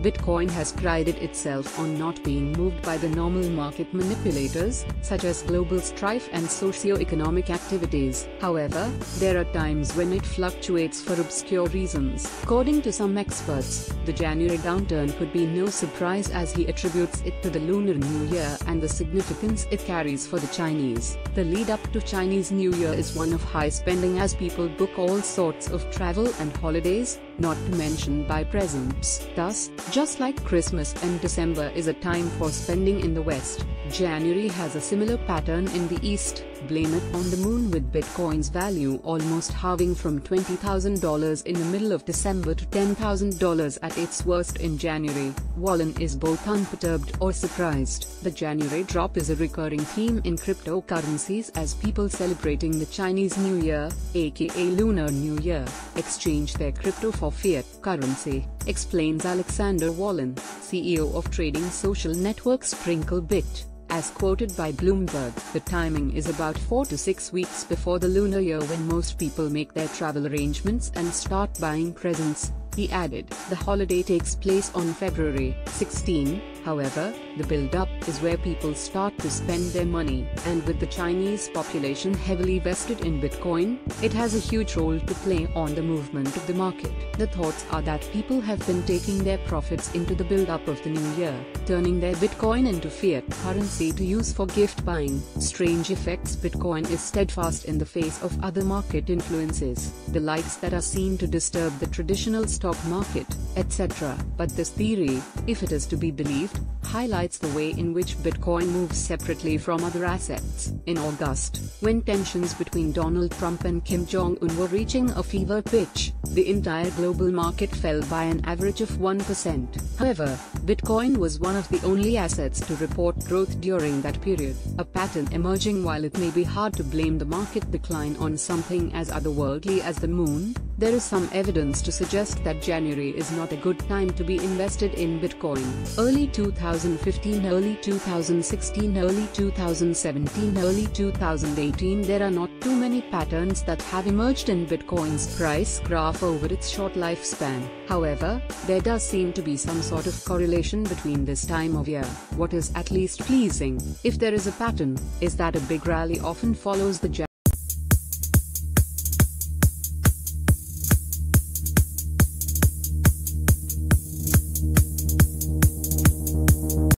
Bitcoin has prided itself on not being moved by the normal market manipulators, such as global strife and socioeconomic activities. However, there are times when it fluctuates for obscure reasons. According to some experts, the January downturn could be no surprise, as he attributes it to the Lunar New Year and the significance it carries for the Chinese. The lead up to Chinese New Year is one of high spending, as people book all sorts of travel and holidays, not to mention buy presents. Thus, just like Christmas and December is a time for spending in the West, January has a similar pattern in the East. Blame it on the moon, with Bitcoin's value almost halving from $20,000 in the middle of December to $10,000 at its worst in January. Wallen is both unperturbed or surprised. The January drop is a recurring theme in cryptocurrencies, as people celebrating the Chinese New Year, aka Lunar New Year, exchange their crypto for fiat currency, explains Alexander Wallen, CEO of trading social network SprinkleBit. As quoted by Bloomberg, the timing is about 4 to 6 weeks before the Lunar Year, when most people make their travel arrangements and start buying presents. He added, the holiday takes place on February 16. However, the build-up is where people start to spend their money, and with the Chinese population heavily vested in Bitcoin, it has a huge role to play on the movement of the market. The thoughts are that people have been taking their profits into the build-up of the new year, turning their Bitcoin into fiat currency to use for gift buying. Strange effects. Bitcoin is steadfast in the face of other market influences, the likes that are seen to disturb the traditional stock market, etc. But this theory, if it is to be believed, highlights the way in which Bitcoin moves separately from other assets. In August, when tensions between Donald Trump and Kim Jong-un were reaching a fever pitch, the entire global market fell by an average of 1%. However, Bitcoin was one of the only assets to report growth during that period, a pattern emerging. While it may be hard to blame the market decline on something as otherworldly as the moon, there is some evidence to suggest that January is not a good time to be invested in Bitcoin. Early 2015, early 2016, early 2017, early 2018, there are not too many patterns that have emerged in Bitcoin's price graph over its short lifespan. However, there does seem to be some sort of correlation between this time of year. What is at least pleasing, if there is a pattern, is that a big rally often follows the